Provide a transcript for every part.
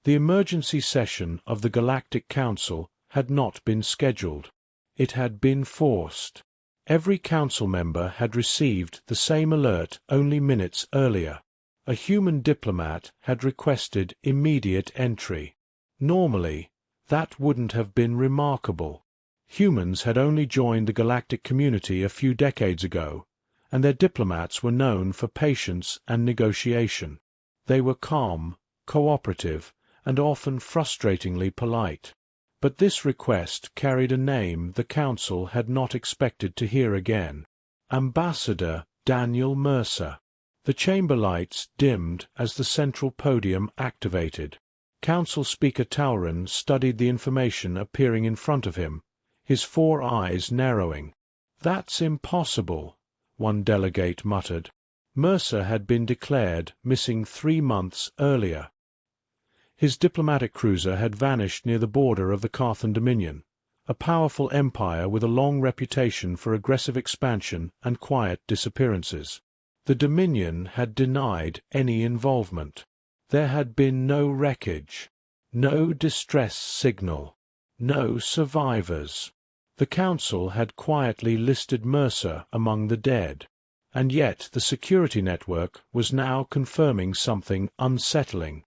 The emergency session of the Galactic Council had not been scheduled. It had been forced. Every council member had received the same alert only minutes earlier. A human diplomat had requested immediate entry. Normally, that wouldn't have been remarkable. Humans had only joined the galactic community a few decades ago, and their diplomats were known for patience and negotiation. They were calm, cooperative, and often frustratingly polite. But this request carried a name the Council had not expected to hear again. Ambassador Daniel Mercer. The chamber lights dimmed as the central podium activated. Council Speaker Tauren studied the information appearing in front of him, his 4 eyes narrowing. "That's impossible," one delegate muttered. Mercer had been declared missing 3 months earlier. His diplomatic cruiser had vanished near the border of the Carthan Dominion, a powerful empire with a long reputation for aggressive expansion and quiet disappearances. The Dominion had denied any involvement. There had been no wreckage, no distress signal, no survivors. The Council had quietly listed Mercer among the dead, and yet the security network was now confirming something unsettling.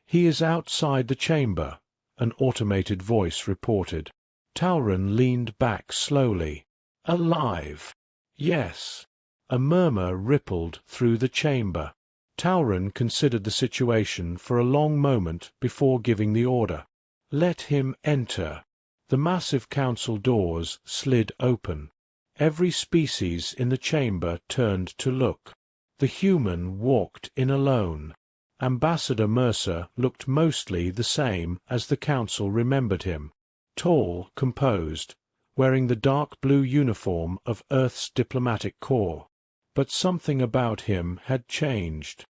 "He is outside the chamber," an automated voice reported. Tauren leaned back slowly. "Alive?" "Yes." A murmur rippled through the chamber. Tauren considered the situation for a long moment before giving the order. "Let him enter." The massive council doors slid open. Every species in the chamber turned to look. The human walked in alone. Ambassador Mercer looked mostly the same as the council remembered him. Tall, composed, wearing the dark blue uniform of Earth's diplomatic corps. But something about him had changed.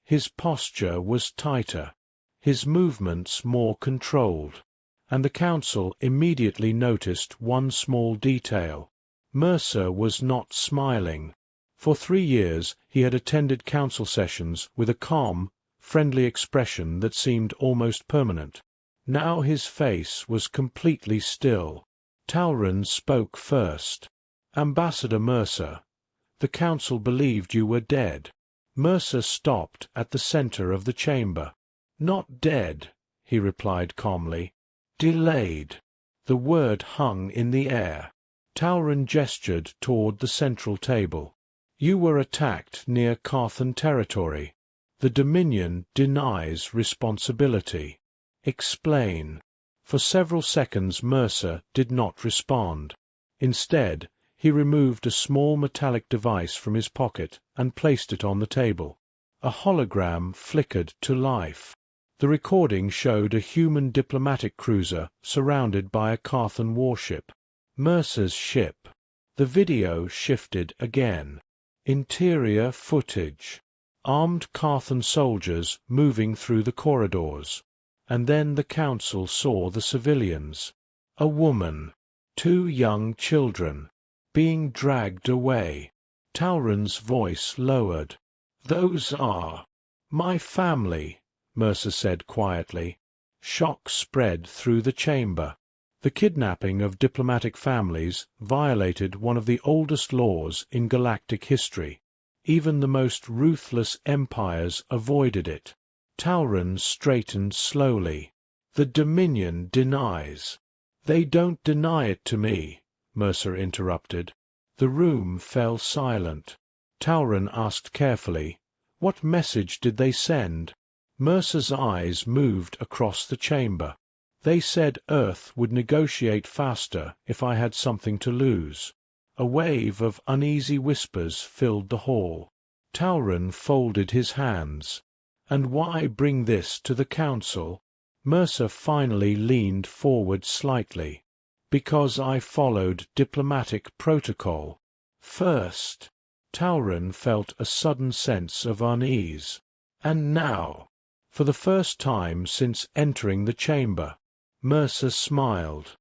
His posture was tighter, his movements more controlled, and the council immediately noticed one small detail. Mercer was not smiling. For 3 years he had attended council sessions with a calm, friendly expression that seemed almost permanent. Now his face was completely still. Tauren spoke first. "Ambassador Mercer, the council believed you were dead." Mercer stopped at the center of the chamber. "Not dead," he replied calmly. "Delayed." The word hung in the air. Tauren gestured toward the central table. "You were attacked near Carthan territory. The Dominion denies responsibility. Explain." For several seconds Mercer did not respond. Instead, he removed a small metallic device from his pocket and placed it on the table. A hologram flickered to life. The recording showed a human diplomatic cruiser surrounded by a Carthan warship. Mercer's ship. The video shifted again. Interior footage. Armed Carthan soldiers moving through the corridors. And then the council saw the civilians. A woman. 2 young children. Being dragged away. Tauren's voice lowered. "Those are my family," Mercer said quietly. Shock spread through the chamber. The kidnapping of diplomatic families violated one of the oldest laws in galactic history. Even the most ruthless empires avoided it. Tauren straightened slowly. "The Dominion denies." "They don't deny it to me," Mercer interrupted. The room fell silent. Tauren asked carefully, "What message did they send?" Mercer's eyes moved across the chamber. "They said Earth would negotiate faster if I had something to lose." A wave of uneasy whispers filled the hall. Tauren folded his hands. "And why bring this to the council?" Mercer finally leaned forward slightly. "Because I followed diplomatic protocol. First." Tauren felt a sudden sense of unease. "And now?" For the first time since entering the chamber. Mercer smiled.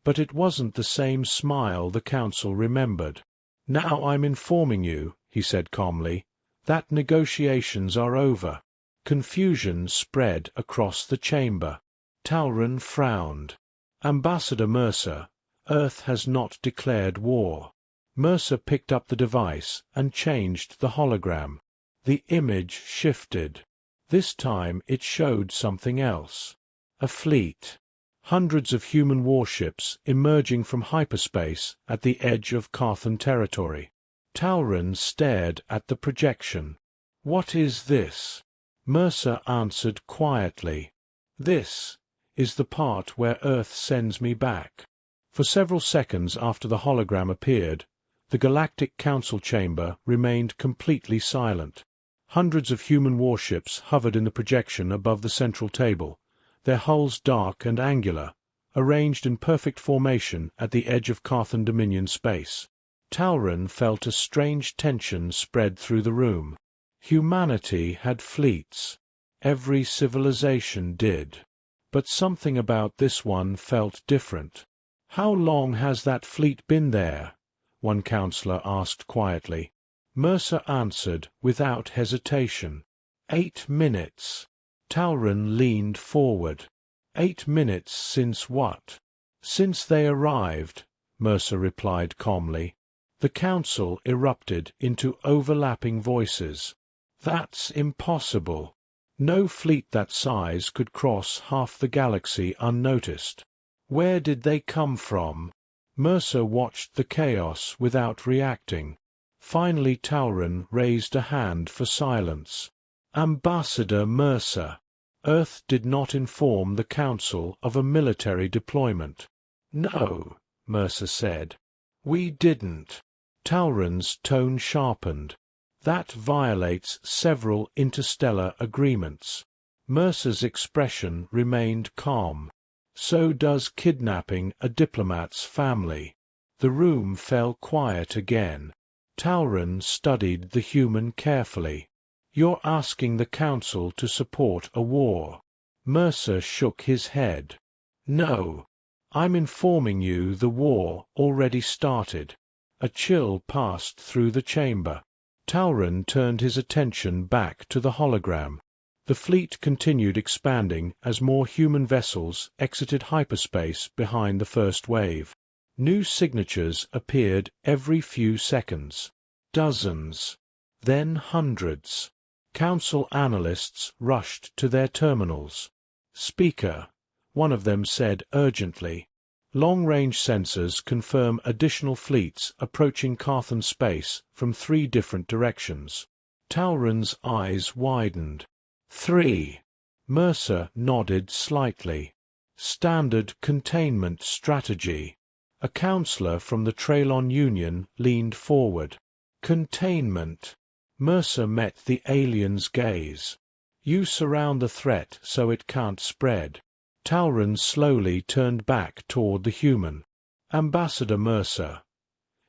But it wasn't the same smile the council remembered. "Now I'm informing you," he said calmly, "that negotiations are over. Confusion spread across the chamber. Talron frowned. "Ambassador Mercer, Earth has not declared war." Mercer picked up the device and changed the hologram. The image shifted. This time it showed something else. A fleet. Hundreds of human warships emerging from hyperspace at the edge of Carthan territory. Talron stared at the projection. "What is this?" Mercer answered quietly. "This is the part where Earth sends me back." For several seconds after the hologram appeared, the Galactic Council chamber remained completely silent. Hundreds of human warships hovered in the projection above the central table, their hulls dark and angular, arranged in perfect formation at the edge of Carthan Dominion space. Talron felt a strange tension spread through the room. Humanity had fleets. Every civilization did. But something about this one felt different. "How long has that fleet been there?" one counselor asked quietly. Mercer answered without hesitation. 8 minutes. Talron leaned forward. 8 minutes since what? "Since they arrived," Mercer replied calmly. The council erupted into overlapping voices. "That's impossible. No fleet that size could cross half the galaxy unnoticed. Where did they come from?" Mercer watched the chaos without reacting. Finally Talron raised a hand for silence. "Ambassador Mercer, Earth did not inform the Council of a military deployment." "No," Mercer said. "We didn't." Talron's tone sharpened. "That violates several interstellar agreements." Mercer's expression remained calm. "So does kidnapping a diplomat's family." The room fell quiet again. Talron studied the human carefully. "You're asking the Council to support a war." Mercer shook his head. "No. I'm informing you the war already started." A chill passed through the chamber. Talron turned his attention back to the hologram. The fleet continued expanding as more human vessels exited hyperspace behind the first wave. New signatures appeared every few seconds. Dozens. Then hundreds. Council analysts rushed to their terminals. "Speaker," one of them said urgently. "Long-range sensors confirm additional fleets approaching Carthan space from 3 different directions." Talron's eyes widened. 3. Mercer nodded slightly. "Standard containment strategy." A counselor from the Traylon Union leaned forward. "Containment." Mercer met the alien's gaze. "You surround the threat so it can't spread." Talron slowly turned back toward the human. "Ambassador Mercer,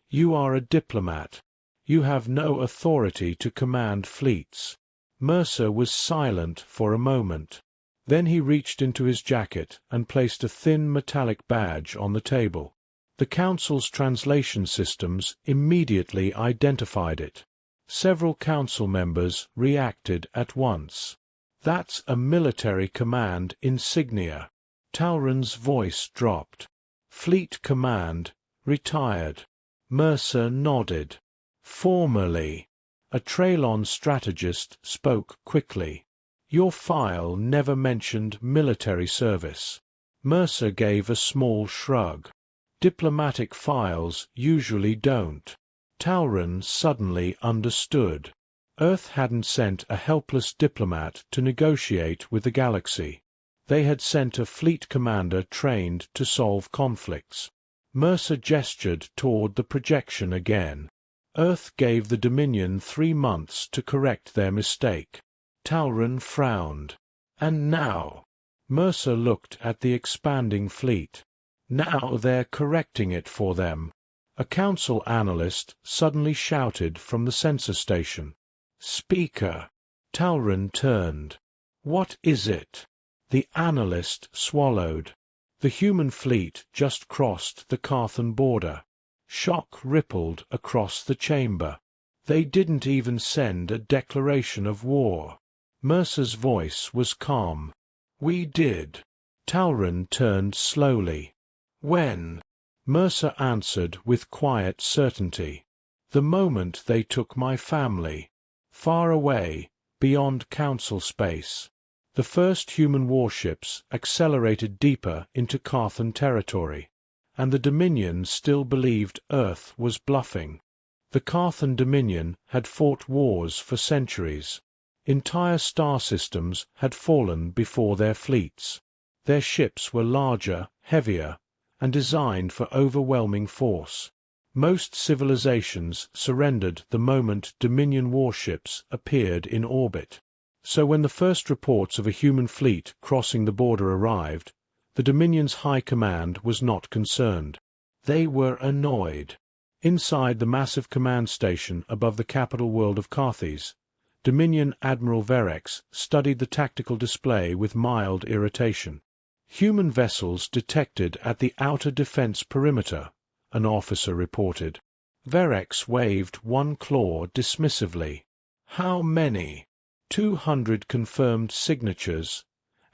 you are a diplomat. You have no authority to command fleets." Mercer was silent for a moment. Then he reached into his jacket and placed a thin metallic badge on the table. The Council's translation systems immediately identified it. Several Council members reacted at once. "That's a military command insignia." Talron's voice dropped. "Fleet Command, retired." Mercer nodded. "Formally." A Traylon strategist spoke quickly. "Your file never mentioned military service." Mercer gave a small shrug. "Diplomatic files usually don't." Talron suddenly understood. Earth hadn't sent a helpless diplomat to negotiate with the galaxy. They had sent a fleet commander trained to solve conflicts. Mercer gestured toward the projection again. Earth gave the Dominion 3 months to correct their mistake. Talron frowned. "And now?" Mercer looked at the expanding fleet. "Now they're correcting it for them." A council analyst suddenly shouted from the sensor station. "Speaker." Talron turned. "What is it?" The analyst swallowed. The human fleet just crossed the Carthan border. Shock rippled across the chamber. They didn't even send a declaration of war. Mercer's voice was calm. "We did." Talron turned slowly. "When?" Mercer answered with quiet certainty. "The moment they took my family. Far away, beyond Council space. The first human warships accelerated deeper into Carthan territory, and the Dominion still believed Earth was bluffing. The Carthan Dominion had fought wars for centuries. Entire star systems had fallen before their fleets. Their ships were larger, heavier, and designed for overwhelming force. Most civilizations surrendered the moment Dominion warships appeared in orbit. So when the first reports of a human fleet crossing the border arrived, the Dominion's high command was not concerned. They were annoyed. Inside the massive command station above the capital world of Carthys, Dominion Admiral Verex studied the tactical display with mild irritation. "Human vessels detected at the outer defense perimeter," an officer reported. Verex waved one claw dismissively. "How many?" 200 confirmed signatures,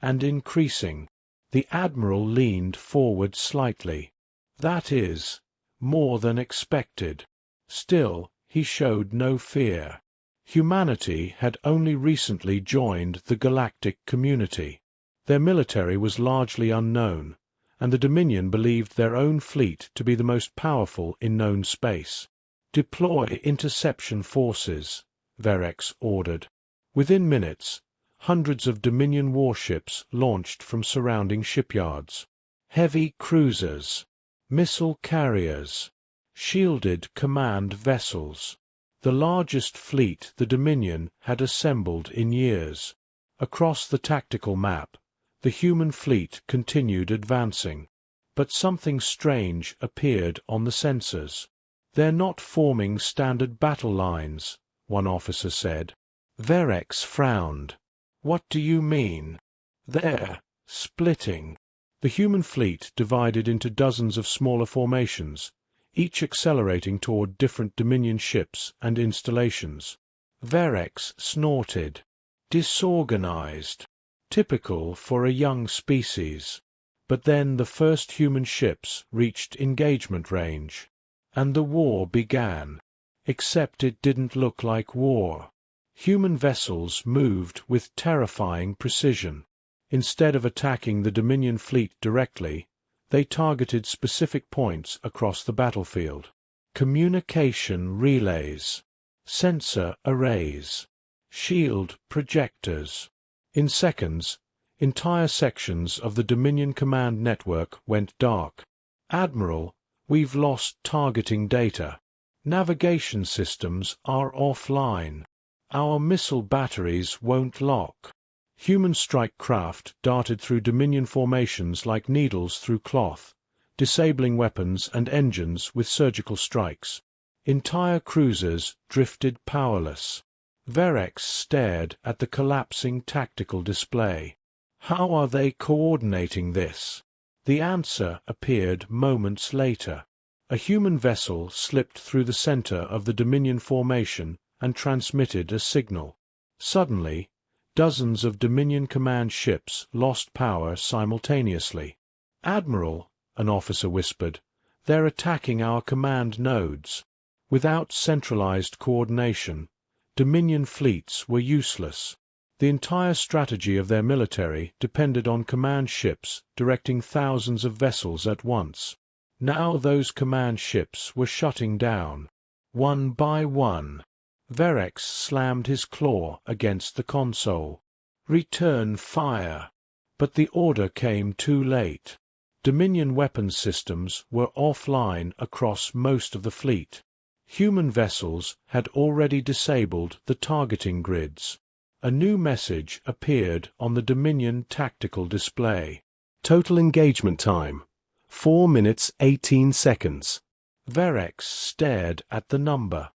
and increasing. The Admiral leaned forward slightly. "That is more than expected." Still, he showed no fear. Humanity had only recently joined the galactic community. Their military was largely unknown, and the Dominion believed their own fleet to be the most powerful in known space. "Deploy interception forces," Verex ordered. Within minutes, hundreds of Dominion warships launched from surrounding shipyards. Heavy cruisers, missile carriers, shielded command vessels. The largest fleet the Dominion had assembled in years. Across the tactical map, the human fleet continued advancing. But something strange appeared on the sensors. "They're not forming standard battle lines," one officer said. Verex frowned. "What do you mean?" "They're splitting." The human fleet divided into dozens of smaller formations, each accelerating toward different Dominion ships and installations. Verex snorted. "Disorganized. Typical for a young species." But then the first human ships reached engagement range, and the war began. Except it didn't look like war. Human vessels moved with terrifying precision. Instead of attacking the Dominion fleet directly, they targeted specific points across the battlefield. Communication relays, sensor arrays, shield projectors. In seconds, entire sections of the Dominion command network went dark. "Admiral, we've lost targeting data. Navigation systems are offline. Our missile batteries won't lock." Human strike craft darted through Dominion formations like needles through cloth, disabling weapons and engines with surgical strikes. Entire cruisers drifted powerless. Verex stared at the collapsing tactical display. "How are they coordinating this?" The answer appeared moments later. A human vessel slipped through the center of the Dominion formation and transmitted a signal. Suddenly, dozens of Dominion command ships lost power simultaneously. "Admiral," an officer whispered, "they're attacking our command nodes." Without centralized coordination, Dominion fleets were useless. The entire strategy of their military depended on command ships directing thousands of vessels at once. Now those command ships were shutting down, one by one. Verex slammed his claw against the console. "Return fire." But the order came too late. Dominion weapons systems were offline across most of the fleet. Human vessels had already disabled the targeting grids. A new message appeared on the Dominion tactical display. "Total engagement time, 4 minutes 18 seconds. Verex stared at the number.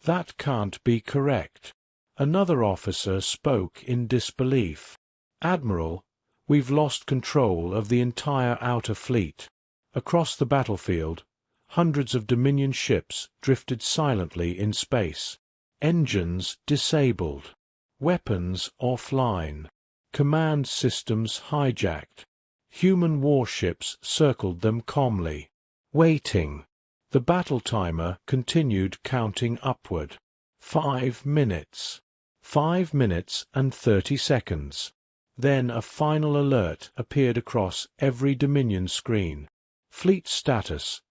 "That can't be correct." Another officer spoke in disbelief. "Admiral, we've lost control of the entire outer fleet." Across the battlefield, hundreds of Dominion ships drifted silently in space. Engines disabled. Weapons offline. Command systems hijacked. Human warships circled them calmly. Waiting. The battle timer continued counting upward. 5 minutes. 5 minutes and 30 seconds. Then a final alert appeared across every Dominion screen. Fleet status.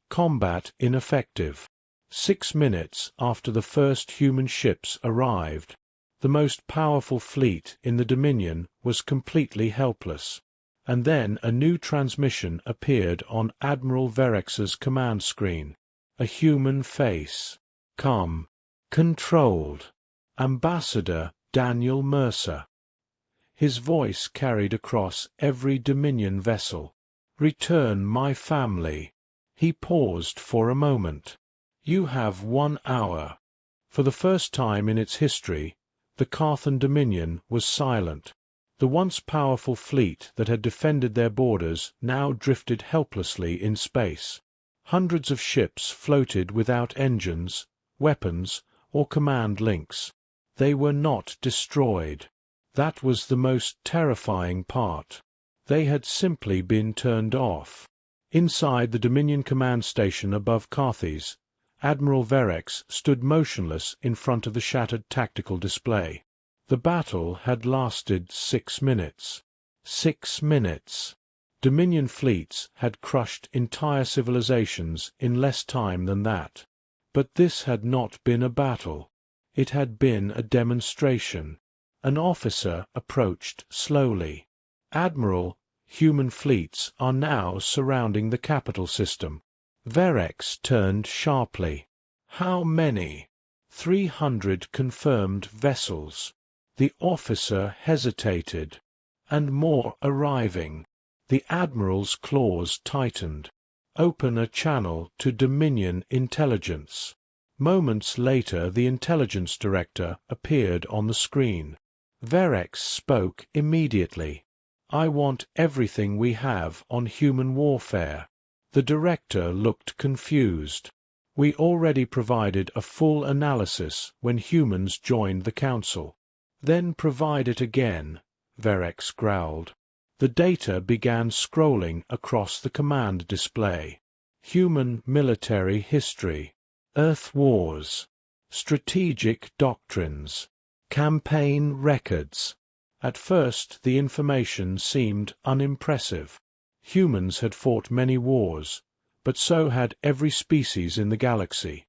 Combat ineffective. 6 minutes after the first human ships arrived, the most powerful fleet in the Dominion was completely helpless. And then a new transmission appeared on Admiral Verex's command screen. A human face. Calm. Controlled. Ambassador Daniel Mercer. His voice carried across every Dominion vessel. "Return my family." He paused for a moment. "You have 1 hour." For the first time in its history, the Carthan Dominion was silent. The once powerful fleet that had defended their borders now drifted helplessly in space. Hundreds of ships floated without engines, weapons, or command links. They were not destroyed. That was the most terrifying part. They had simply been turned off. Inside the Dominion command station above Carthage, Admiral Verex stood motionless in front of the shattered tactical display. The battle had lasted 6 minutes. 6 minutes. Dominion fleets had crushed entire civilizations in less time than that. But this had not been a battle. It had been a demonstration. An officer approached slowly. "Admiral, human fleets are now surrounding the capital system." Verex turned sharply. "How many?" 300 confirmed vessels." The officer hesitated. "And more arriving." The Admiral's claws tightened. "Open a channel to Dominion intelligence." Moments later the intelligence director appeared on the screen. Verex spoke immediately. "I want everything we have on human warfare." The director looked confused. "We already provided a full analysis when humans joined the Council." "Then provide it again," Verex growled. The data began scrolling across the command display. Human military history. Earth wars. Strategic doctrines. Campaign records. At first the information seemed unimpressive. Humans had fought many wars, but so had every species in the galaxy.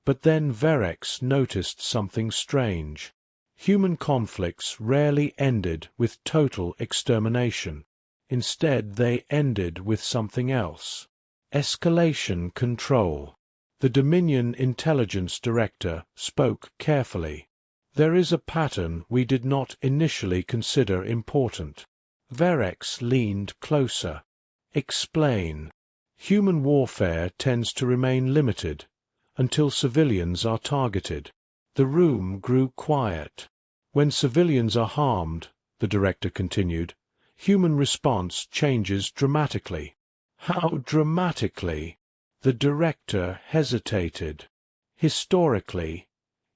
But then Verex noticed something strange. Human conflicts rarely ended with total extermination. Instead they ended with something else. Escalation control. The Dominion Intelligence Director spoke carefully. "There is a pattern we did not initially consider important." Verex leaned closer. "Explain." "Human warfare tends to remain limited until civilians are targeted." The room grew quiet. "When civilians are harmed," the director continued, "human response changes dramatically." "How dramatically?" The director hesitated. "Historically,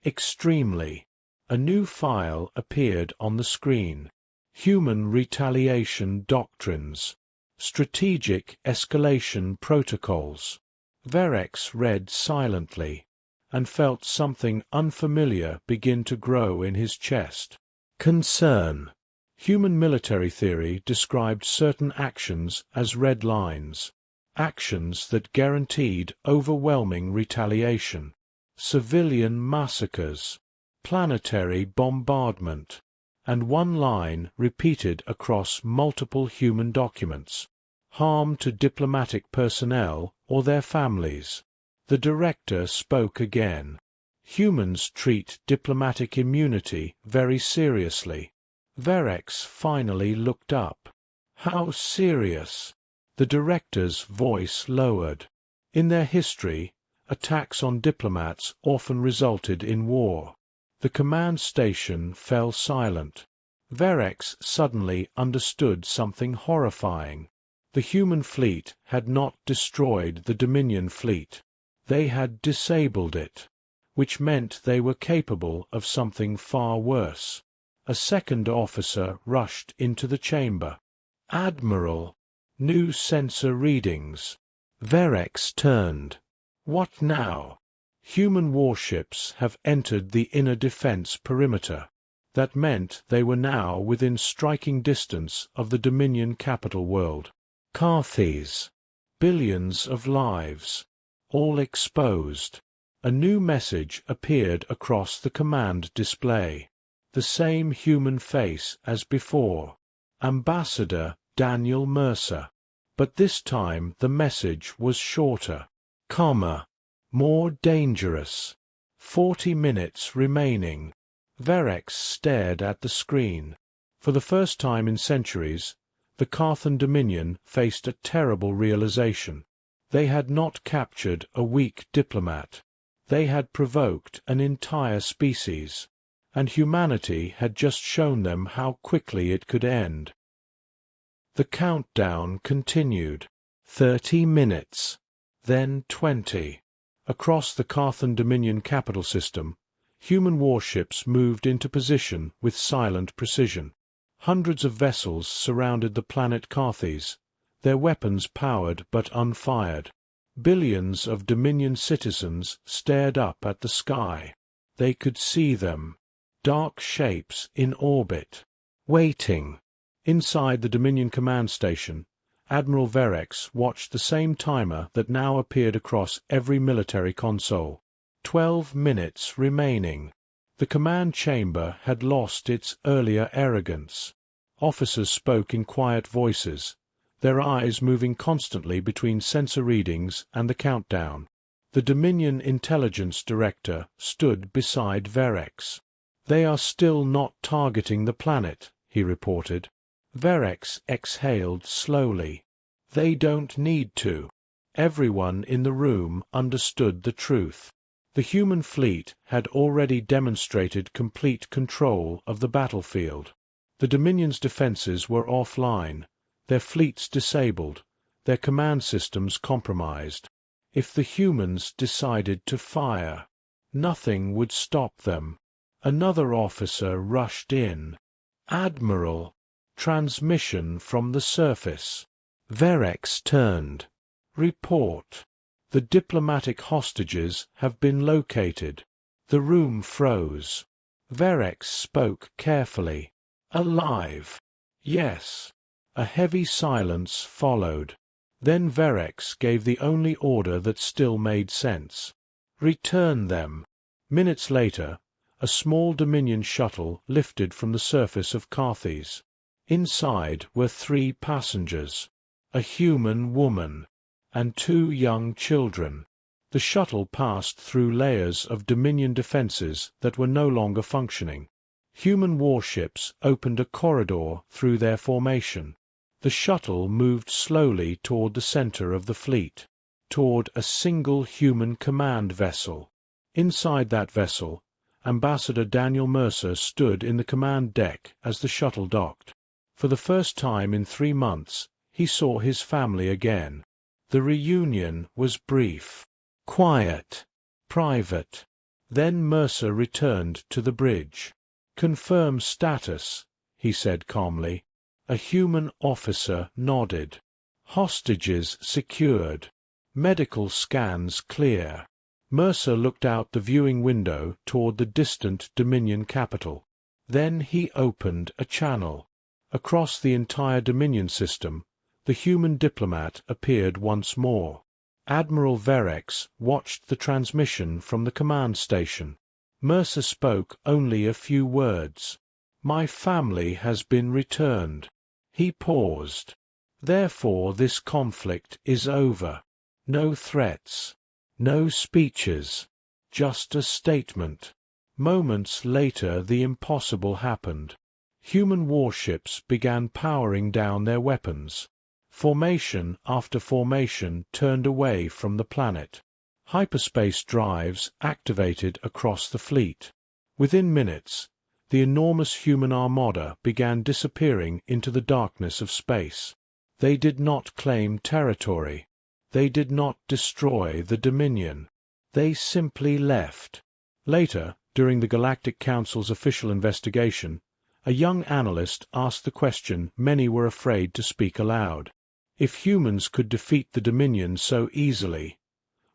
extremely." A new file appeared on the screen. Human retaliation doctrines. Strategic escalation protocols. Verex read silently, and felt something unfamiliar begin to grow in his chest. Concern. Human military theory described certain actions as red lines, actions that guaranteed overwhelming retaliation. Civilian massacres, planetary bombardment, and one line repeated across multiple human documents. Harm to diplomatic personnel or their families. The director spoke again. "Humans treat diplomatic immunity very seriously." Verex finally looked up. "How serious?" The director's voice lowered. "In their history, attacks on diplomats often resulted in war." The command station fell silent. Verex suddenly understood something horrifying. The human fleet had not destroyed the Dominion fleet. They had disabled it, which meant they were capable of something far worse. A second officer rushed into the chamber. "Admiral! New sensor readings." Verex turned. "What now?" "Human warships have entered the inner defense perimeter." That meant they were now within striking distance of the Dominion capital world. Carthes. Billions of lives. All exposed. A new message appeared across the command display. The same human face as before. Ambassador Daniel Mercer. But this time the message was shorter. More dangerous. 40 minutes remaining. Verex stared at the screen. For the first time in centuries, the Carthan Dominion faced a terrible realization. They had not captured a weak diplomat. They had provoked an entire species. And humanity had just shown them how quickly it could end. The countdown continued. 30 minutes. Then 20. Across the Carthan Dominion capital system, human warships moved into position with silent precision. Hundreds of vessels surrounded the planet Carthes, their weapons powered but unfired. Billions of Dominion citizens stared up at the sky. They could see them. Dark shapes in orbit. Waiting. Inside the Dominion command station, Admiral Verex watched the same timer that now appeared across every military console. 12 minutes remaining. The command chamber had lost its earlier arrogance. Officers spoke in quiet voices, their eyes moving constantly between sensor readings and the countdown. The Dominion Intelligence Director stood beside Verex. "They are still not targeting the planet," he reported. Verex exhaled slowly. "They don't need to." Everyone in the room understood the truth. The human fleet had already demonstrated complete control of the battlefield. The Dominion's defenses were offline, their fleets disabled, their command systems compromised. If the humans decided to fire, nothing would stop them. Another officer rushed in. "Admiral, transmission from the surface." Verex turned. "Report. The diplomatic hostages have been located." The room froze. Verex spoke carefully. "Alive." "Yes." A heavy silence followed. Then Verex gave the only order that still made sense. "Return them." Minutes later, a small Dominion shuttle lifted from the surface of Carthes. Inside were 3 passengers, a human woman, and 2 young children. The shuttle passed through layers of Dominion defenses that were no longer functioning. Human warships opened a corridor through their formation. The shuttle moved slowly toward the center of the fleet, toward a single human command vessel. Inside that vessel, Ambassador Daniel Mercer stood in the command deck as the shuttle docked. For the first time in 3 months, he saw his family again. The reunion was brief, quiet, private. Then Mercer returned to the bridge. "Confirm status," he said calmly. A human officer nodded. "Hostages secured. Medical scans clear." Mercer looked out the viewing window toward the distant Dominion capital. Then he opened a channel. Across the entire Dominion system, the human diplomat appeared once more. Admiral Verex watched the transmission from the command station. Mercer spoke only a few words. "My family has been returned." He paused. "Therefore this conflict is over. No threats. No speeches. Just a statement." Moments later the impossible happened. Human warships began powering down their weapons. Formation after formation turned away from the planet. Hyperspace drives activated across the fleet. Within minutes, the enormous human armada began disappearing into the darkness of space. They did not claim territory. They did not destroy the Dominion. They simply left. Later, during the Galactic Council's official investigation, A young analyst asked the question many were afraid to speak aloud. If humans could defeat the Dominion so easily,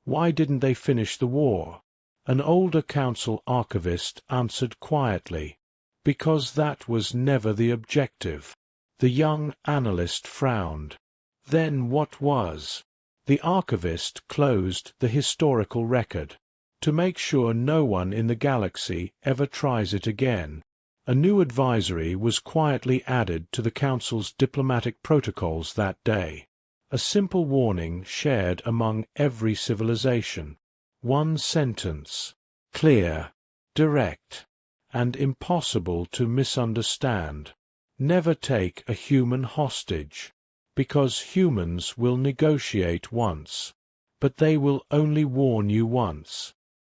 why didn't they finish the war? An older council archivist answered quietly, because that was never the objective. The young analyst frowned. Then what was? The archivist closed the historical record. To make sure no one in the galaxy ever tries it again, a new advisory was quietly added to the Council's diplomatic protocols that day. A simple warning shared among every civilization. One sentence, clear, direct, and impossible to misunderstand. Never take a human hostage, because humans will negotiate once, but they will only warn you once.